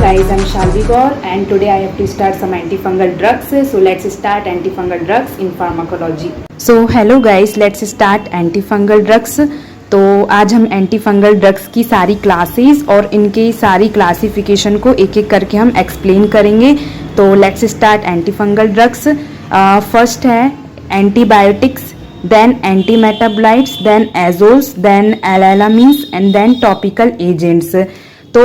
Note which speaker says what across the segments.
Speaker 1: guys, I'm Shalvi Gaur and today I have to start some antifungal drugs. So let's start antifungal drugs in pharmacology. So hello guys, let's start antifungal drugs. तो आज हम antifungal drugs की सारी classes और इनके सारी classification को एक एक करके हम एक्सप्लेन करेंगे. तो let's start antifungal drugs. First है antibiotics, then antimetabolites, then azoles, then allylamines and then topical agents. तो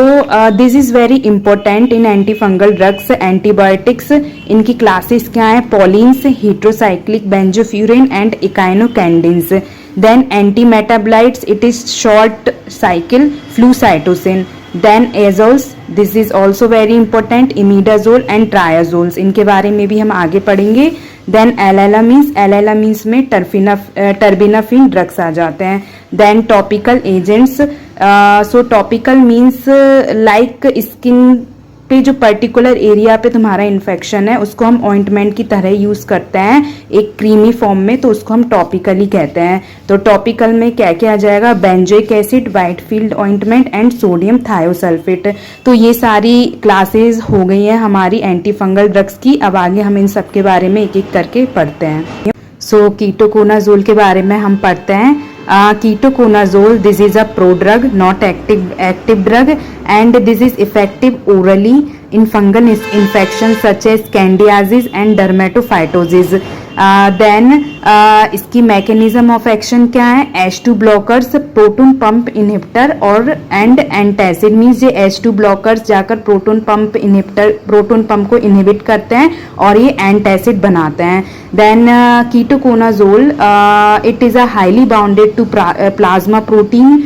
Speaker 1: this is very important in antifungal drugs. Antibiotics, इनकी क्लासेस क्या है? Polyenes, heterocyclic benzofuran and echinocandins. Then antimetabolites, it is short cycle flucytosine. Then azoles, this is also very important, imidazole and triazoles, इनके बारे में भी हम आगे पढ़ेंगे. देन एलालामीन्स, एलालामीन्स में टर्बिनाफिन ड्रग्स आ जाते हैं. देन टॉपिकल एजेंट्स, सो टॉपिकल मीन्स लाइक स्किन पे जो पर्टिकुलर एरिया पे तुम्हारा इन्फेक्शन है उसको हम ऑइंटमेंट की तरह यूज करते हैं एक क्रीमी फॉर्म में, तो उसको हम टॉपिकली कहते हैं. तो टॉपिकल में क्या क्या आ जाएगा? Benzoic acid, Whitefield ointment and sodium thiosulphate. तो ये सारी क्लासेस हो गई हैं हमारी एंटीफंगल ड्रग्स की. अब आगे हम इन सब के बारे में एक एक करके पढ़ते हैं. सो कीटोकोनाजोल के बारे में हम पढ़ते हैं. Ketoconazole, this is a prodrug, not active drug, and this is effective orally in fungal infections such as candidiasis and dermatophytosis. Then इसकी मैकेनिज्म ऑफ एक्शन क्या है? H2 blockers, proton pump inhibitor और एंड एंटासिड. मीन्स ये H2 blockers जाकर proton pump को inhibit करते हैं और ये एंटासिड बनाते हैं. Then ketoconazole, it is a highly bounded to plasma protein.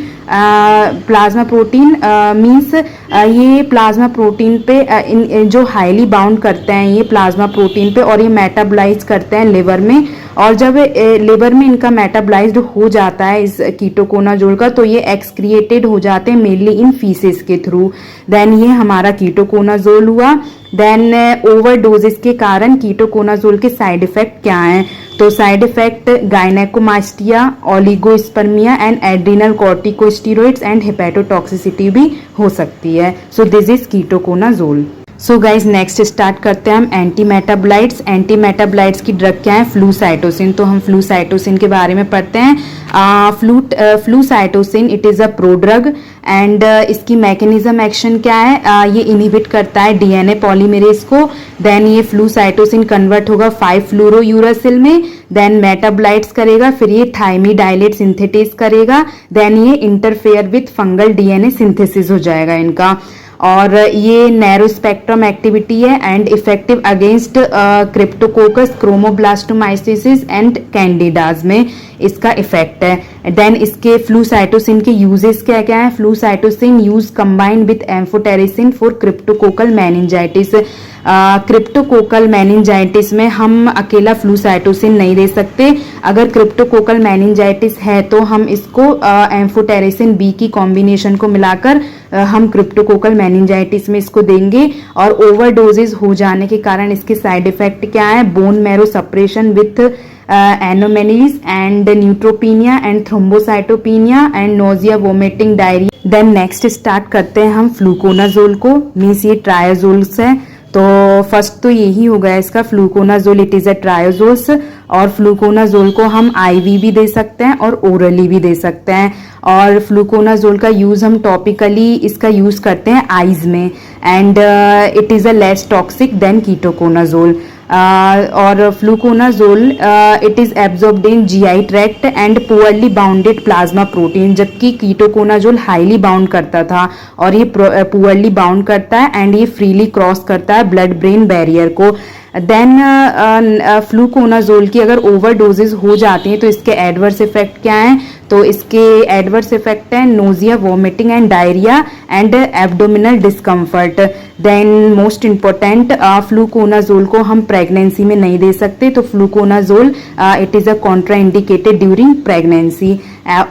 Speaker 1: Plasma protein means ये प्लाज्मा प्रोटीन पे जो हाईली बाउंड करते हैं ये प्लाज्मा प्रोटीन पे, और ये मेटाबोलाइज करते हैं लिवर में. और जब लिवर में इनका मेटाबोलाइज्ड हो जाता है इस कीटोकोनाजोल का, तो ये एक्सक्रिएटेड हो जाते हैं मेनली इन फीसेस के थ्रू. देन ये हमारा कीटोकोनाजोल हुआ. देन ओवरडोजेस के कारण कीटोकोनाजोल के साइड इफेक्ट क्या हैं? तो side effect gynaecomastia, oligospermia and adrenal corticosteroids and hepatotoxicity भी हो सकती है. So this is ketoconazole. So guys next start करते हैं हम एंटीमेटाबोलाइट्स. एंटीमेटाबोलाइट्स की ड्रग क्या है? फ्लूसाइटोसिन. तो हम फ्लूसाइटोसिन के बारे में पढ़ते हैं. Flucytosine, it is a prodrug and इसकी मैकेनिज्म एक्शन क्या है? ये इनहिबिट करता है डीएनए पॉलीमरेज को. देन ये फ्लूसाइटोसिन कन्वर्ट होगा 5-फ्लूरोयूरासिल में. देन मेटाबोलाइट्स करेगा, फिर ये थायमिडाइलेट सिंथेटेज करेगा. देन ये interfere with fungal DNA synthesis हो जाएगा इनका. और ये नैरो स्पेक्ट्रम एक्टिविटी है and effective against cryptococcus, chromoblastomycosis and candidas में इसका इफेक्ट है. देन इसके फ्लूसाइटोसिन के यूजेस क्या क्या है? Flucytosine use combined with amphotericin for cryptococcal meningitis. Cryptococcal meningitis में हम अकेला फ्लूसाइटोसिन नहीं दे सकते. अगर क्रिप्टोकोकल मेनिंजाइटिस है तो हम इसको एम्फोटेरिसिन बी की कॉम्बिनेशन को मिलाकर हम क्रिप्टोकोकल मेनिंजाइटिस में इसको देंगे. और ओवरडोजेज हो जाने के कारण इसके साइड इफेक्ट क्या है? Bone marrow suppression with anaemias and neutropenia and thrombocytopenia and nausea, vomiting, diarrhoea. Then next start करते हैं हम फ्लूकोनाजोल को. मीन्स ये ट्रायाजोल्स है. तो फर्स्ट तो यही हो गया इसका फ्लूकोनाजोल, इट इज अ ट्रायाजोल्स. और फ्लूकोनाजोल को हम आईवी भी दे सकते हैं और ओरली भी दे सकते हैं. और फ्लूकोनाजोल का यूज हम टॉपिकली इसका यूज करते हैं आईज में. And it is a less toxic than ketoconazole. और fluconazole it is absorbed in GI tract and poorly bounded plasma protein, जबकि कीटोकोनाजोल हाईली बाउंड करता था और ये पुअरली बाउंड करता है एंड ये फ्रीली क्रॉस करता है ब्लड ब्रेन बैरियर को. देन फ्लूकोनाजोल की अगर ओवरडोजेज हो जाती हैं तो इसके एडवर्स इफेक्ट क्या हैं? तो इसके एडवर्स इफेक्ट है nausea, vomiting and diarrhoea and abdominal discomfort. Then most important, fluconazole को हम प्रेगनेंसी में नहीं दे सकते. तो fluconazole it is a contraindicated during pregnancy.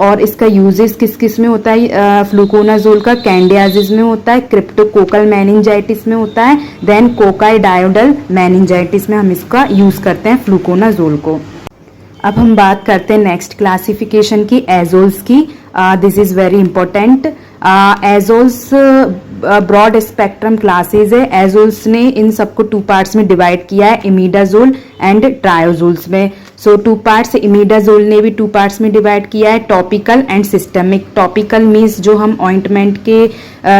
Speaker 1: और इसका यूजेस किस किस में होता है? फ्लूकोनाजोल का कैंडिडियासिस में होता है, क्रिप्टोकोकल मेनिंजाइटिस में होता है, देन कोकाइडायोडल मेनिंजाइटिस में हम इसका यूज करते हैं फ्लूकोनाजोल को. अब हम बात करते हैं नेक्स्ट क्लासिफिकेशन की, एजोल्स की. This is very important. Azoles broad spectrum classes है। एजोल्स ने इन सबको 2 पार्ट्स में डिवाइड किया है, इमिडाजोल एंड ट्रायोजोल्स में। सो 2 पार्ट्स, इमिडाजोल ने भी 2 पार्ट्स में डिवाइड किया है, topical and systemic. Topical means जो हम ऑइंटमेंट के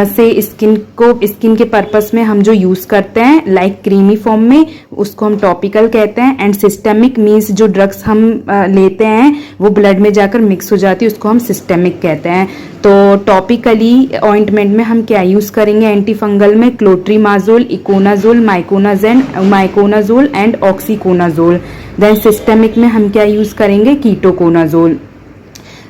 Speaker 1: से स्किन के पर्पस में हम जो यूज करते हैं लाइक क्रीमी फॉर्म में, उसको हम टॉपिकल कहते हैं। एंड सिस्टमिक मीन्स जो ड्रग्स हम लेते हैं वो ब्लड में जाकर मिक्स हो जाती है, उसको हम सिस्टमिक कहते हैं। तो टॉपिकली ऑइंटमेंट में हम क्या यूज करेंगे एंटी फंगल में, clotrimazole, econazole, miconazole and oxiconazole. Then systemic में हम क्या यूज करेंगे, कीटोकोनाजोल।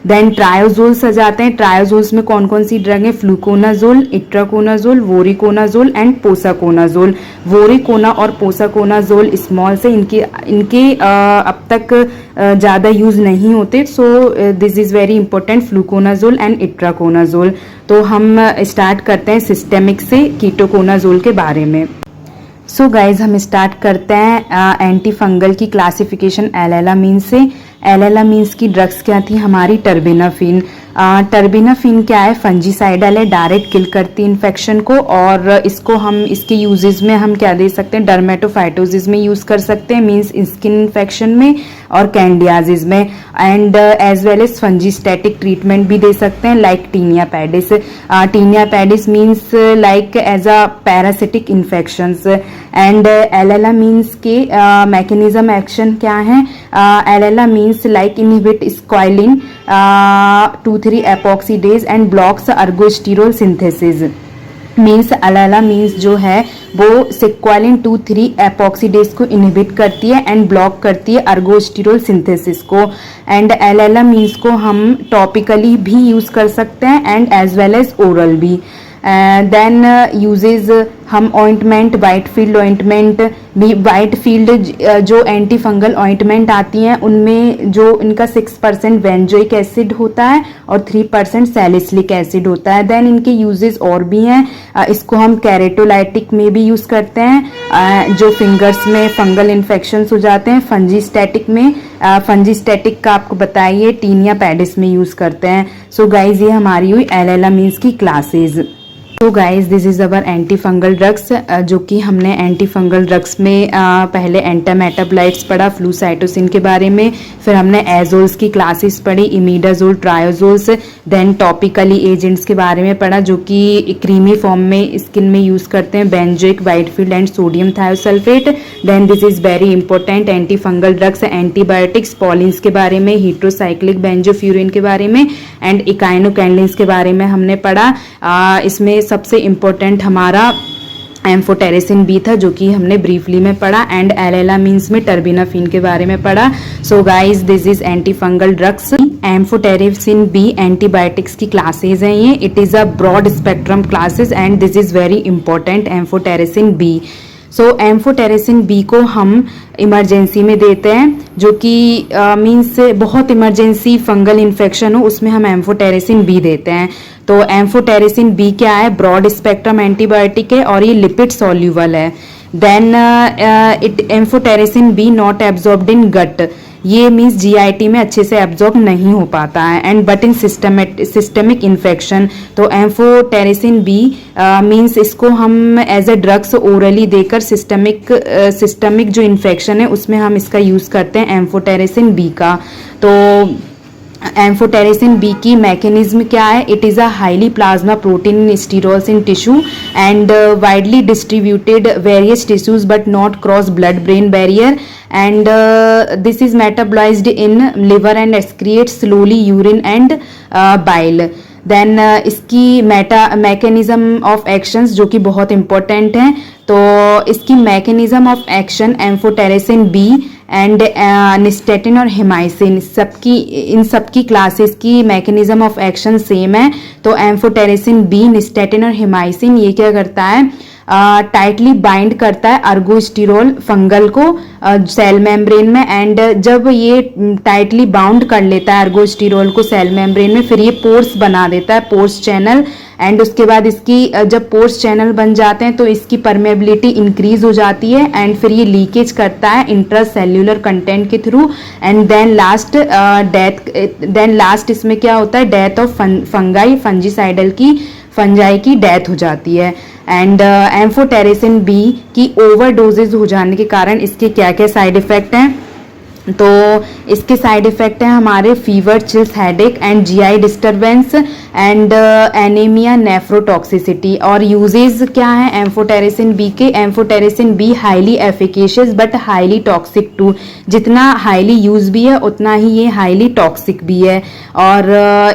Speaker 1: देन ट्रायोजोल्स आ जाते हैं। ट्रायोजोल्स में कौन कौन सी ड्रग है, fluconazole, itraconazole, voriconazole and posaconazole. Voricona और पोसाकोनाजोल स्मॉल से इनके अब तक ज़्यादा यूज नहीं होते। So this is very important, fluconazole and itraconazole. तो हम स्टार्ट करते हैं सिस्टेमिक से, कीटोकोनाजोल के बारे में। सो गाइज हम स्टार्ट करते हैं एंटी फंगल की क्लासिफिकेशन एलेलामीन से। एलेलामीन्स की ड्रग्स क्या थी हमारी, टर्बिनाफिन। टर्बिनाफिन क्या है, फंजीसाइडल है, डायरेक्ट किल करती है इन्फेक्शन को। और इसको हम इसके यूजेस में हम क्या दे सकते हैं, डर्मेटोफाइटोसिस में यूज कर सकते हैं, मींस स्किन इन्फेक्शन में और कैंडियाजिस में। And as well as fungistatic treatment भी दे सकते हैं like tinea pedis. Tinea pedis means like as a parasitic infections. And allylamines के मैकेनिज्म एक्शन क्या है, allylamines like inhibit squalene 2,3 epoxidase and blocks ergosterol synthesis. Means allylamines जो है वो सिक्वालिन 2,3 एपॉक्सीडेज को इनहिबिट करती है एंड ब्लॉक करती है अर्गोस्टिरोल सिंथेसिस को। एंड एलेलामीन्स को हम टॉपिकली भी यूज कर सकते हैं and as well as oral भी। देन यूजेज हम ऑइंटमेंट, वाइट फील्ड ऑइंटमेंट भी, वाइट फील्ड जो एंटी फंगल ऑइंटमेंट आती हैं उनमें जो इनका 6% बेंजोइक एसिड होता है और 3% सैलिसिलिक एसिड होता है। देन इनके यूजेस और भी हैं, इसको हम कैरेटोलाइटिक में भी यूज करते हैं जो फिंगर्स में फंगल इन्फेक्शंस हो जाते हैं। फंजीस्टैटिक में, फंजीस्टैटिक का आपको बताइए टीनिया पैडिस में यूज करते हैं। सो गाइज ये हमारी हुई एलेलामीन्स की क्लासेज। तो guys this is our anti fungal drugs, जो कि हमने एंटी फंगल ड्रग्स में पहले एंटामेटाबोलाइट्स पढ़ा, फ्लूसाइटोसिन के बारे में, फिर हमने एजोल्स की क्लासेस पढ़ी, imidazole, triazoles. Then topically agents के बारे में पढ़ा जो कि क्रीमी फॉर्म में स्किन में यूज करते हैं, benzoic, Whitfield and sodium thiosulphate. Then this is very important anti fungal drugs, antibiotics, polyenes के बारे में, हीट्रोसाइक्लिक बेंजोफ्यूरिन के बारे में एंड इकाइनोकैंडलिन्स के बारे में हमने पढ़ा। इसमें सबसे इंपॉर्टेंट हमारा एम्फोटेरेसिन बी था जो कि हमने ब्रीफली में पढ़ा। एंड एलेलामीन्स में टर्बिनाफिन के बारे में पढ़ा। So guys this is anti fungal drugs. Amphotericin B antibiotics की क्लासेज हैं ये, it is a broad spectrum classes and this is very important, amphotericin B. So amphotericin B को हम इमरजेंसी में देते हैं, जो कि मीन्स बहुत इमरजेंसी फंगल इन्फेक्शन हो उसमें हम एम्फोटेरेसिन बी देते हैं। तो एम्फोटेरेसिन बी क्या है, ब्रॉड स्पेक्ट्रम एंटीबायोटिक है और ये लिपिड सॉल्यूबल है। Then amphotericin B not absorbed in gut, ये मीन्स जीआईटी में अच्छे से एब्जॉर्ब नहीं हो पाता है। And but in systemic infection, तो एम्फोटेरेसिन बी मीन्स इसको हम एज ए ड्रग्स ओरली देकर सिस्टमिक जो इन्फेक्शन है उसमें हम इसका यूज करते हैं एम्फोटेरेसिन बी का। तो एम्फोटेरेसिन बी की मैकेनिज्म क्या है, it is a highly plasma protein in sterols in tissue and widely distributed various tissues but not cross blood brain barrier and this is metabolized in liver and excretes slowly urine and bile. Then इसकी mechanism of actions जो कि बहुत important हैं, तो इसकी mechanism of action amphotericin B and nystatin और hamycin इन सबकी classes की मैकेनिज्म ऑफ एक्शन सेम है। तो एम्फोटेरेसिन बी, निस्टेटिन और हिमाइसिन ये क्या करता है, टाइटली बाइंड करता है अर्गोस्टिरोल फंगल को सेल मेम्ब्रेन में। एंड जब ये टाइटली बाउंड कर लेता है अर्गोस्टिरोल को सेल मेम्ब्रेन में, फिर ये पोर्स बना देता है, पोर्स चैनल। एंड उसके बाद इसकी जब पोर्स चैनल बन जाते हैं तो इसकी परमेबिलिटी इंक्रीज हो जाती है एंड फिर ये लीकेज करता है इंट्रासेल्यूलर कंटेंट के थ्रू। एंड देन लास्ट इसमें क्या होता है, डेथ ऑफ फंगाई, फंजाई की डेथ हो जाती है। एंड एम्फोटेरिसिन बी की ओवर डोजेज हो जाने के कारण इसके क्या क्या साइड इफेक्ट हैं, तो इसके साइड इफेक्ट हैं हमारे fever, chills, headache and GI disturbance and anaemia, nephrotoxicity. और यूजेस क्या है एम्फोटेरिसिन बी के? Amphotericin B highly efficacious but highly toxic too. जितना हाईली यूज भी है उतना ही ये हाईली टॉक्सिक भी है। और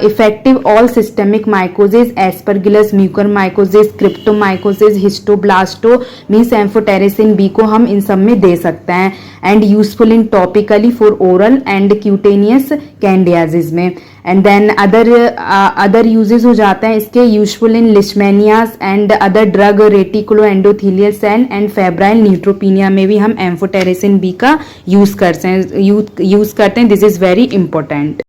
Speaker 1: effective all systemic mycosis, aspergillus, mucormycosis, cryptomycosis, histoblasto means amphotericin B को हम इन सब में दे सकते हैं। And useful in topically for oral and cutaneous candidiasis में। एंड देन अदर यूजेस हो जाते हैं इसके, useful in leishmaniasis and other drug, reticulo endothelial cell and febrile neutropenia में भी हम एम्फोटेरिसिन बी का यूज करते हैं। This is very important.